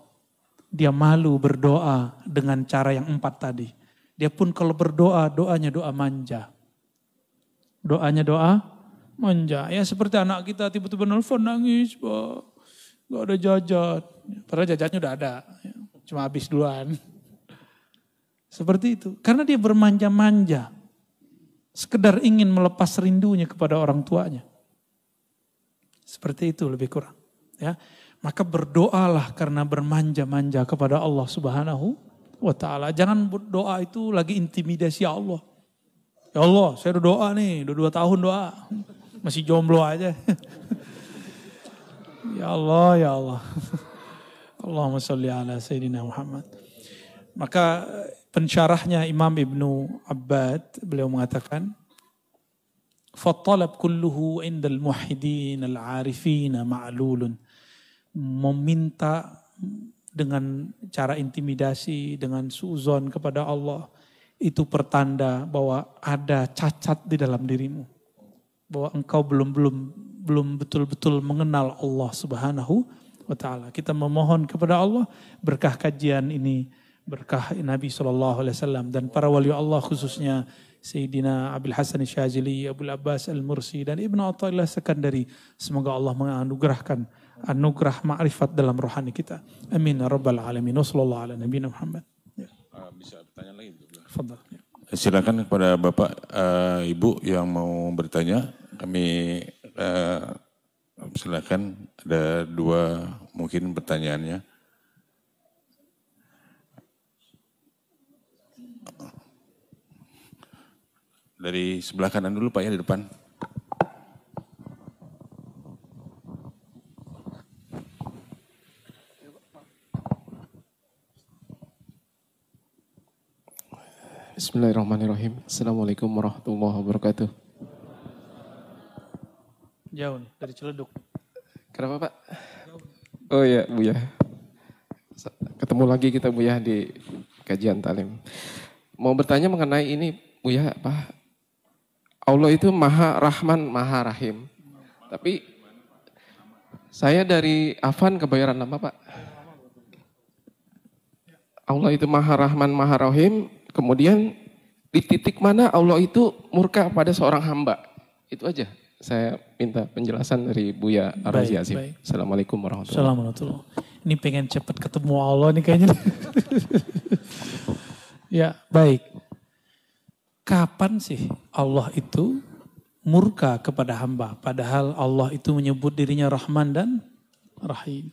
dia malu berdoa dengan cara yang 4 tadi. Dia pun kalau berdoa, doanya doa manja. Doanya doa manja. Ya seperti anak kita tiba-tiba nelfon nangis, Pak. Gak ada jajan. Padahal jajannya udah ada. Cuma habis duluan. Seperti itu. Karena dia bermanja-manja. Sekedar ingin melepas rindunya kepada orang tuanya. Seperti itu lebih kurang. Ya. Maka berdoalah karena bermanja-manja kepada Allah Subhanahu wa ta'ala. Jangan berdoa itu lagi intimidasi Allah. Ya Allah, saya udah doa nih, udah 2 tahun doa. Masih jomblo aja. Ya Allah, ya Allah. Allahumma sholli ala Sayyidina Muhammad. Maka pensyarahnya Imam Ibnu Abbad, beliau mengatakan, فَالطَّلَبْ كُلُّهُ عِنْدَ الْمُوحِدِينَ الْعَارِفِينَ مَعْلُولٌ. Meminta dengan cara intimidasi, dengan suuzon kepada Allah, itu pertanda bahwa ada cacat di dalam dirimu. Bahwa engkau belum betul-betul mengenal Allah Subhanahu wa ta'ala. Kita memohon kepada Allah berkah kajian ini, berkah Nabi SAW dan para wali Allah khususnya Sayyidina Abil Hasan Syazili, Abul Abbas Al-Mursi dan Ibnu Athaillah Sekandari. Semoga Allah menganugerahkan anugerah ma'rifat dalam rohani kita. Amin ya rabbal alamin. Wassallallahu ala nabiyina Muhammad. Ya. Bisa bertanya lagi? Fadal. Ya. Silakan kepada Bapak, Ibu yang mau bertanya. Kami silakan, ada 2 mungkin pertanyaannya. Dari sebelah kanan dulu Pak ya, di depan. Bismillahirrahmanirrahim. Assalamualaikum warahmatullahi wabarakatuh. Jauh nih, dari Ciledug. Kenapa Pak? Oh iya Buya. Ketemu lagi kita Buya di kajian talim. Mau bertanya mengenai ini Buya, Pak. Allah itu Maha Rahman, Maha Rahim. Tapi saya dari Afan kebayaran nama Pak. Allah itu Maha Rahman, Maha Rahim. Kemudian di titik mana Allah itu murka pada seorang hamba. Itu aja. Saya minta penjelasan dari Buya Ar-Razi Azim. Assalamualaikum warahmatullahi wabarakatuh. Ini pengen cepat ketemu Allah nih kayaknya. Ya, baik. Kapan sih Allah itu murka kepada hamba? Padahal Allah itu menyebut dirinya Rahman dan Rahim.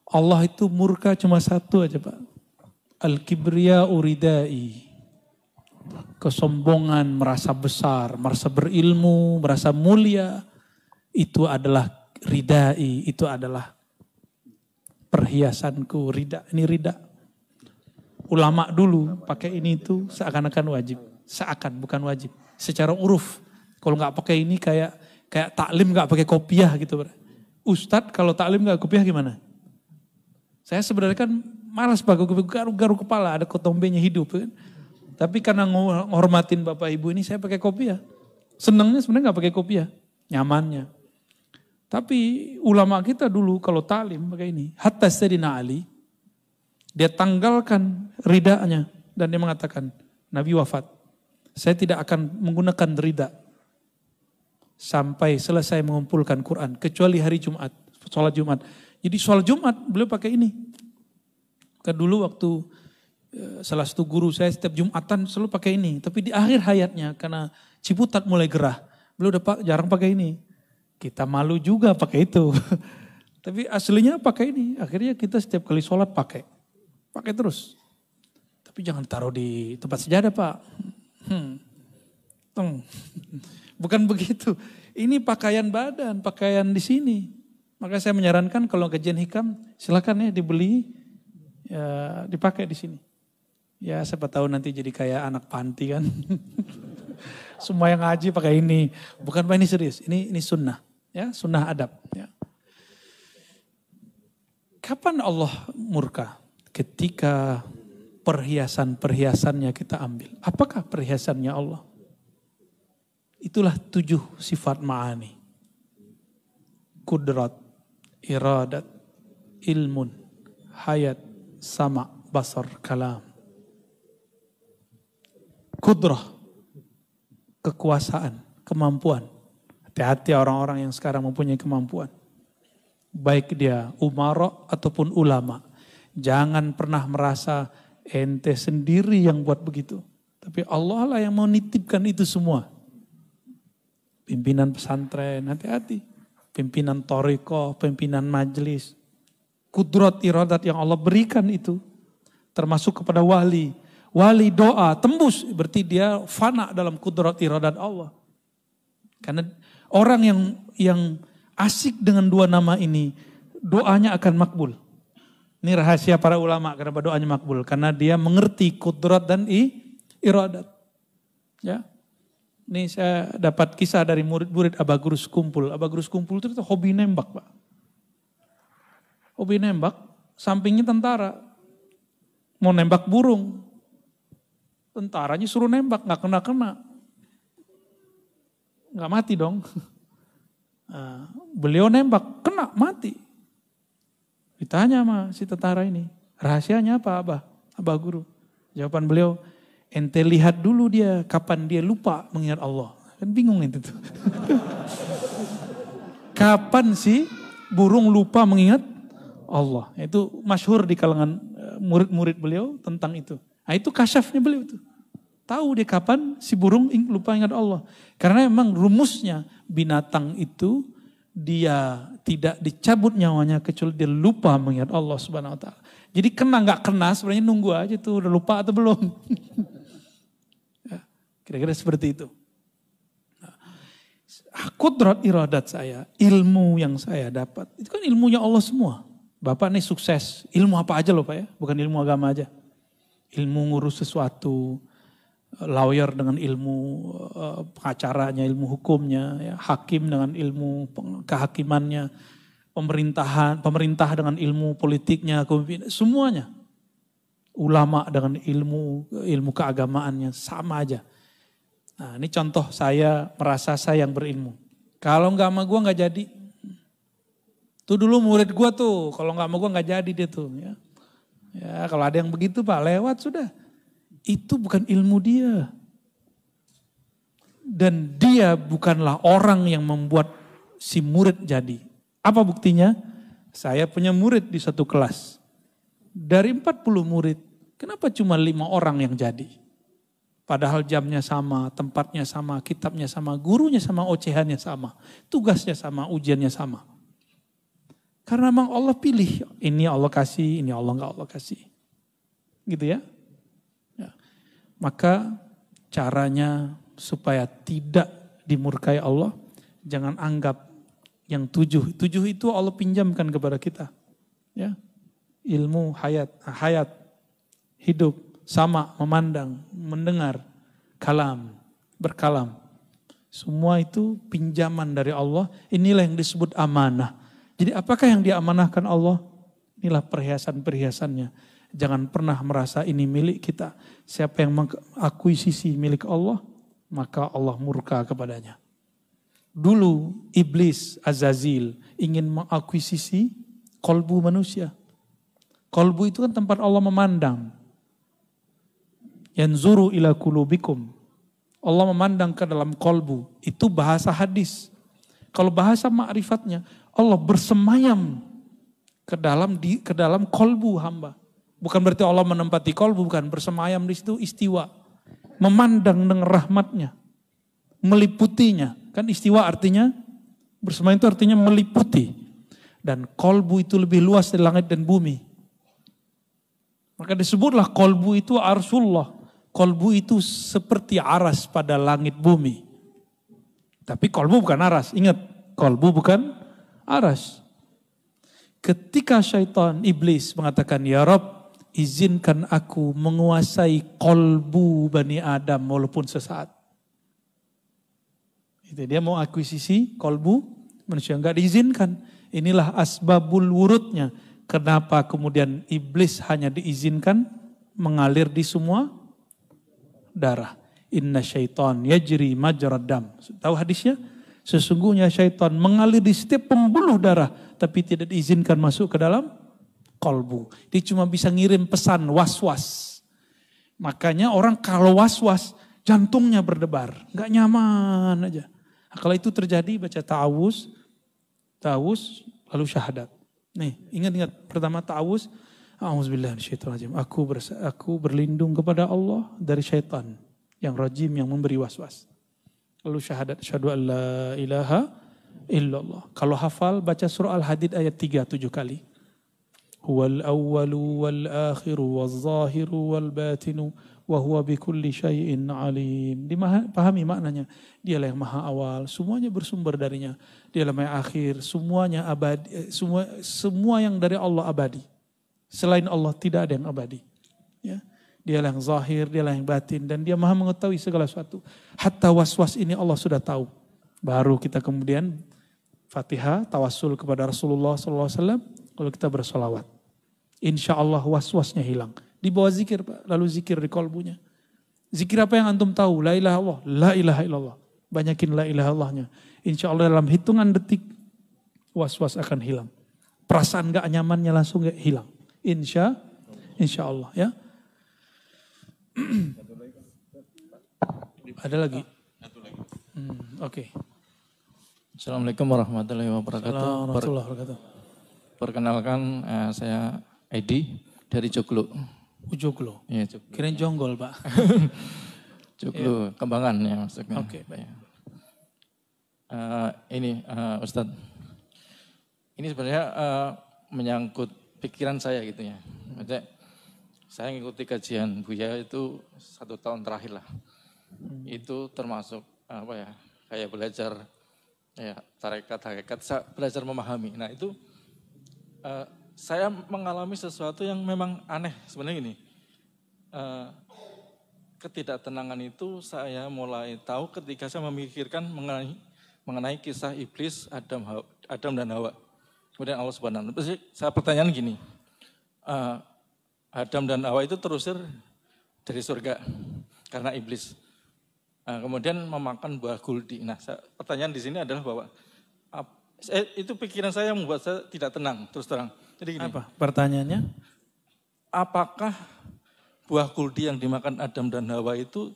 Allah itu murka cuma satu aja Pak. Al-kibriya uridai. kesombongan, merasa besar, merasa berilmu, merasa mulia, itu adalah ridai, itu adalah perhiasanku, rida, ini rida. Ulama dulu pakai ini itu seakan-akan wajib, seakan bukan wajib. Secara uruf, kalau nggak pakai ini kayak taklim nggak pakai kopiah gitu. Ustadz kalau taklim nggak kopiah gimana? Saya sebenarnya kan malas pakai garu kepala, ada kotombenya hidup kan. Tapi karena ngormatin bapak ibu ini saya pakai kopiah. Senangnya sebenarnya nggak pakai kopiah, nyamannya. Tapi ulama kita dulu kalau taklim pakai ini. Hatta Sayyidina Ali, dia tanggalkan ridanya dan dia mengatakan, Nabi wafat, saya tidak akan menggunakan rida sampai selesai mengumpulkan Quran, kecuali hari Jumat, sholat Jumat. Jadi sholat Jumat beliau pakai ini. Kan dulu waktu salah satu guru saya setiap Jumatan selalu pakai ini. Tapi di akhir hayatnya karena Ciputat mulai gerah, beliau udah jarang pakai ini. Kita malu juga pakai itu. Tapi aslinya pakai ini. Akhirnya kita setiap kali sholat pakai terus. Tapi jangan taruh di tempat sejadah Pak. Bukan begitu. Ini pakaian badan, pakaian di sini. Maka saya menyarankan kalau kajian hikam silakan ya dibeli, ya, dipakai di sini. Ya siapa tahu nanti jadi kayak anak panti kan. Semua yang ngaji pakai ini. Bukan Pak, ini serius. Ini sunnah. Ya, sunnah adab. Ya. Kapan Allah murka? Ketika perhiasan-perhiasannya kita ambil. Apakah perhiasannya Allah? Itulah 7 sifat ma'ani. Kudrat, iradat, ilmun, hayat, sama, basar, kalam. Kudrah, kekuasaan, kemampuan. Hati-hati orang-orang yang sekarang mempunyai kemampuan. Baik dia umara ataupun ulama. Jangan pernah merasa ente sendiri yang buat begitu. Tapi Allah lah yang mau nitipkan itu semua. Pimpinan pesantren, hati-hati. Pimpinan thariqah, pimpinan majelis. Kudrat iradat yang Allah berikan itu. Termasuk kepada wali. Wali doa, tembus. Berarti dia fana dalam kudrat iradat Allah. Karena orang yang asik dengan 2 nama ini, doanya akan makbul. Ini rahasia para ulama kenapa doanya makbul. Karena dia mengerti kudrat dan iradat. Ya. Ini saya dapat kisah dari murid-murid Abagurus Kumpul. Abagurus Kumpul itu hobi nembak Pak. Hobi nembak, sampingnya tentara. Mau nembak burung. Tentaranya suruh nembak, gak kena-kena. Gak mati dong. Nah, beliau nembak, kena, mati. Ditanya sama si tentara ini, rahasianya apa Abah Guru? Jawaban beliau, ente lihat dulu dia kapan dia lupa mengingat Allah. Kan bingung itu tuh. Kapan sih burung lupa mengingat Allah? Itu masyhur di kalangan murid-murid beliau tentang itu. Nah itu kasyafnya beliau tuh. Tahu dia kapan si burung lupa ingat Allah. Karena memang rumusnya binatang itu dia tidak dicabut nyawanya kecuali dia lupa mengingat Allah Subhanahu wa taala. Jadi kena nggak kena sebenarnya nunggu aja tuh udah lupa atau belum. Ya, kira-kira seperti itu. Nah, kudrat iradat saya, ilmu yang saya dapat, itu kan ilmunya Allah semua. Bapak nih sukses, ilmu apa aja loh Pak ya, bukan ilmu agama aja. Ilmu ngurus sesuatu, lawyer dengan ilmu pengacaranya, ilmu hukumnya, ya, hakim dengan ilmu kehakimannya, pemerintah dengan ilmu politiknya, semuanya. Ulama dengan ilmu keagamaannya sama aja. Nah ini contoh saya merasa saya yang berilmu. Kalau nggak sama gue nggak jadi. Tuh dulu murid gue tuh, kalau nggak sama gue nggak jadi dia tuh. Ya kalau ada yang begitu Pak lewat sudah. Itu bukan ilmu dia. Dan dia bukanlah orang yang membuat si murid jadi. Apa buktinya? Saya punya murid di satu kelas. Dari 40 murid, kenapa cuma 5 orang yang jadi? Padahal jamnya sama, tempatnya sama, kitabnya sama, gurunya sama, ocehannya sama. Tugasnya sama, ujiannya sama. Karena memang Allah pilih, ini Allah kasih, ini Allah enggak Allah kasih. Gitu ya. Maka caranya supaya tidak dimurkai Allah, jangan anggap yang 7 itu Allah pinjamkan kepada kita. Ya. Ilmu, hayat, hidup, sama, memandang, mendengar, kalam, berkalam. Semua itu pinjaman dari Allah. Inilah yang disebut amanah. Jadi apakah yang diamanahkan Allah? Inilah perhiasan-perhiasannya. Jangan pernah merasa ini milik kita. Siapa yang mengakuisisi milik Allah, maka Allah murka kepadanya. Dulu iblis Azazil ingin mengakuisisi kolbu manusia. Kolbu itu kan tempat Allah memandang. Yanzuru ila kulubikum. Allah memandang ke dalam kolbu. Itu bahasa hadis. Kalau bahasa ma'rifatnya, Allah bersemayam ke dalam kolbu hamba. Bukan berarti Allah menempati kolbu, bukan. Bersemayam di situ istiwa. Memandang dengan rahmatnya. Meliputinya. Kan istiwa artinya, bersemayam itu artinya meliputi. Dan kolbu itu lebih luas dari langit dan bumi. Maka disebutlah kolbu itu arsullah. Kolbu itu seperti aras pada langit bumi. Tapi kolbu bukan aras. Ingat, kolbu bukan aras. Ketika syaitan, iblis mengatakan, ya Rabb, izinkan aku menguasai kolbu Bani Adam walaupun sesaat. Itu dia mau akuisisi kolbu manusia, enggak diizinkan. Inilah asbabul wurudnya. Kenapa kemudian iblis hanya diizinkan mengalir di semua darah. Inna syaitan yajri majrad dam. Tahu hadisnya? Sesungguhnya syaitan mengalir di setiap pembuluh darah, tapi tidak diizinkan masuk ke dalam kolbu. Dia cuma bisa ngirim pesan was-was. Makanya orang kalau was-was, jantungnya berdebar. Nggak nyaman aja. Nah, kalau itu terjadi, baca ta'awuz, lalu syahadat. Nih, ingat-ingat. Pertama ta'awuz, a'udzubillahiminasyaitonirrajim. Aku berlindung kepada Allah dari syaitan yang rajim, yang memberi was-was. Lalu syahadat, asyhadu an la ilaha illallah. Kalau hafal, baca surah Al-Hadid ayat 3 7 kali. Huwal awwalu wal akhiru wal zahiru wal batinu wa huwa bikulli syai'in alim. Dipahami maknanya. Dialah yang maha awal, semuanya bersumber darinya. Dialah yang akhir, semuanya abadi, semua yang dari Allah abadi. Selain Allah tidak ada yang abadi. Ya. Dialah yang zahir, dialah yang batin, dan dia maha mengetahui segala sesuatu. Hatta was-was ini Allah sudah tahu. Baru kita kemudian Fatihah, tawassul kepada Rasulullah SAW, lalu kita bersolawat. Insya Allah was-wasnya hilang. Di bawah zikir Pak, lalu zikir di kolbunya. Zikir apa yang antum tahu? La ilaha Allah, la ilaha illallah. Banyakin la ilaha Allahnya. Insya Allah dalam hitungan detik, was-was akan hilang. Perasaan gak nyamannya langsung gak hilang. Insya Allah ya. Ada lagi? Oke. Assalamualaikum warahmatullahi wabarakatuh. Perkenalkan saya Edi dari Joglo. Joglo? Iya, Joglo. Kirain Jonggol Pak. Joglo, Kembangan ya maksudnya. Oke, baik. Ini Ustadz, ini sebenarnya menyangkut pikiran saya gitu ya. Maksudnya saya ngikuti kajian Buya itu 1 tahun terakhir lah. Itu termasuk kayak belajar ya tarekat, saya belajar memahami. Nah itu saya mengalami sesuatu yang memang aneh sebenarnya gini. Ketidaktenangan itu saya mulai tahu ketika saya memikirkan mengenai kisah iblis, Adam dan Hawa. Kemudian Allah Subhanahu wa Ta'ala. Saya pertanyaan gini. Adam dan Hawa itu terusir dari surga karena iblis. Kemudian memakan buah guldi. Nah, pertanyaan di sini adalah bahwa itu pikiran saya yang membuat saya tidak tenang, terus terang. Jadi gini. Apa pertanyaannya? Apakah buah guldi yang dimakan Adam dan Hawa itu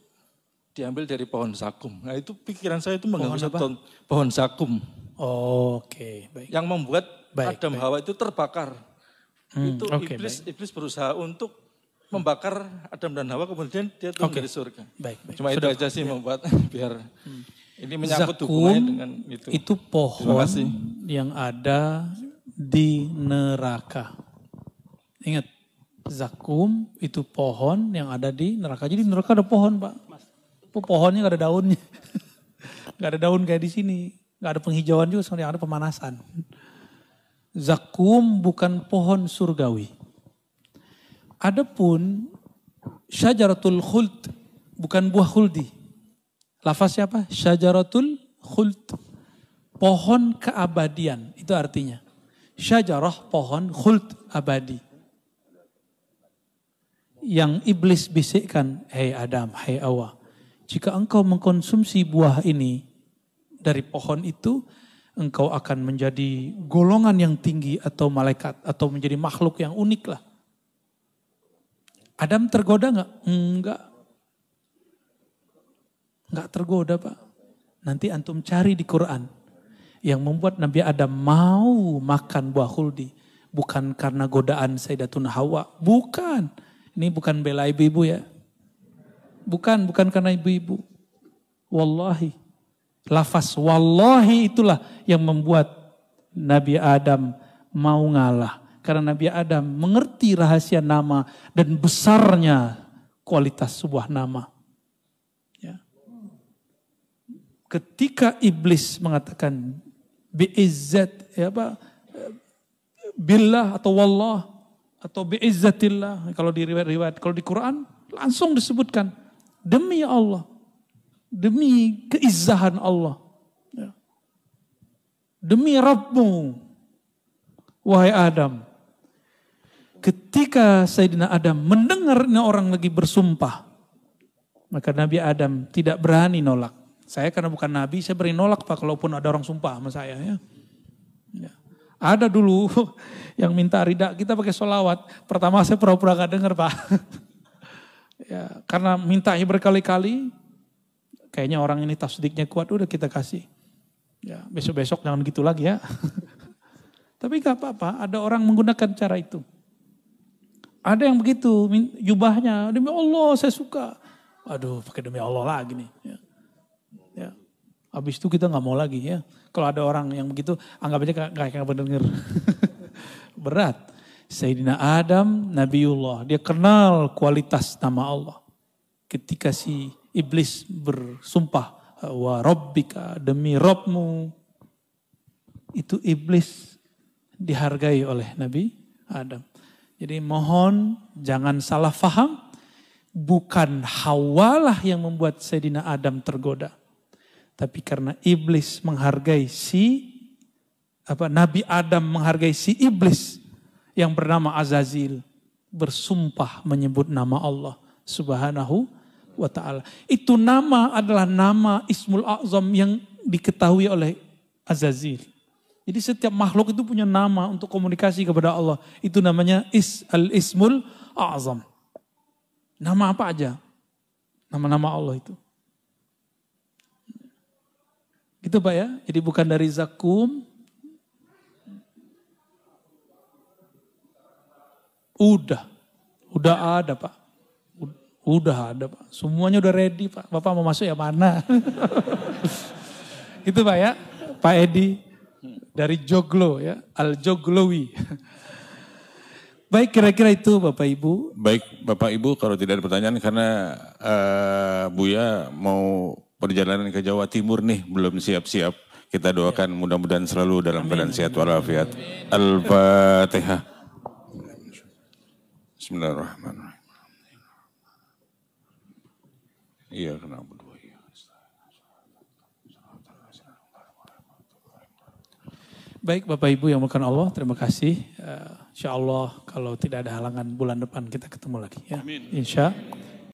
diambil dari pohon zakum? Nah, itu pikiran saya itu mengganggu pohon zakum. Oke, baik. Yang membuat Adam Hawa itu terbakar. Itu iblis berusaha untuk membakar Adam dan Hawa, kemudian dia turun dari surga. Baik. Cuma itu aja sih membuat biar ini menyangkut hubungannya dengan itu. Itu pohon yang ada di neraka. Ingat, zakum itu pohon yang ada di neraka. Jadi di neraka ada pohon Pak. Pohonnya gak ada daunnya. Gak ada daun kayak di sini. Gak ada penghijauan juga, soalnya ada pemanasan. Zakum bukan pohon surgawi. Adapun syajaratul khuld bukan buah khuldi. Lafaznya apa? Syajaratul khuld. Pohon keabadian, itu artinya. Syajarah pohon, khuld abadi. Yang iblis bisikkan, hei Adam, hei Hawa, jika engkau mengkonsumsi buah ini dari pohon itu, engkau akan menjadi golongan yang tinggi atau malaikat atau menjadi makhluk yang unik lah. Adam tergoda enggak? Enggak tergoda, Pak. Nanti antum cari di Quran. Yang membuat Nabi Adam mau makan buah khuldi. Bukan karena godaan Sayyidatuna Hawa. Bukan. Ini bukan bela ibu-ibu ya. Bukan karena ibu-ibu. Wallahi. Lafaz wallahi itulah yang membuat Nabi Adam mau ngalah. Karena Nabi Adam mengerti rahasia nama dan besarnya kualitas sebuah nama. Ya. Ketika iblis mengatakan bi'izzat, ya apa, billah atau wallah atau bi'izzatillah, kalau di riwayat-riwayat, kalau di Quran langsung disebutkan demi Allah, demi keizzahan Allah, ya. Demi Rabbmu, wahai Adam. Ketika Sayyidina Adam mendengar orang lagi bersumpah, maka Nabi Adam tidak berani nolak. Saya karena bukan Nabi, saya berani nolak Pak, kalaupun ada orang sumpah sama saya. Ya. Ya. Ada dulu yang minta rida kita pakai sholawat. Pertama saya pura-pura gak dengar Pak. Ya, karena mintanya berkali-kali, kayaknya orang ini tasdiknya kuat, udah kita kasih. Ya, besok-besok jangan gitu lagi ya. Tapi gak apa-apa, ada orang menggunakan cara itu. Ada yang begitu, jubahnya, demi Allah saya suka. Aduh, pakai demi Allah lagi nih. Ya. Ya. Habis itu kita gak mau lagi ya. Kalau ada orang yang begitu, anggap aja gak mendengar. Berat. Sayyidina Adam, Nabiullah, dia kenal kualitas nama Allah. Ketika si iblis bersumpah, wa rabbika, demi Rabbmu, itu iblis dihargai oleh Nabi Adam. Jadi mohon jangan salah faham, bukan Hawalah yang membuat Sayyidina Adam tergoda. Tapi karena iblis menghargai Nabi Adam menghargai si iblis yang bernama Azazil, bersumpah menyebut nama Allah Subhanahu wa ta'ala. Itu nama adalah nama Ismul A'zam yang diketahui oleh Azazil. Jadi setiap makhluk itu punya nama untuk komunikasi kepada Allah. Itu namanya Al-Ismul A'zam. Nama apa aja? Nama-nama Allah itu. Gitu Pak ya. Jadi bukan dari zakum. Udah ada Pak. Udah ada Pak. Semuanya udah ready Pak. Bapak mau masuk ya mana? Gitu Pak ya. Pak Edi. Dari Joglo ya, Al-Joglowi. Baik, kira-kira itu Bapak Ibu. Baik Bapak Ibu, kalau tidak ada pertanyaan karena Buya mau perjalanan ke Jawa Timur nih, belum siap-siap. Kita doakan mudah-mudahan selalu dalam keadaan sehat walafiat. Al-Fatihah. Bismillahirrahmanirrahim. Iya, kenapa? Baik Bapak Ibu yang melakukan Allah, terima kasih. Insya Allah kalau tidak ada halangan bulan depan kita ketemu lagi ya. Amin. Insya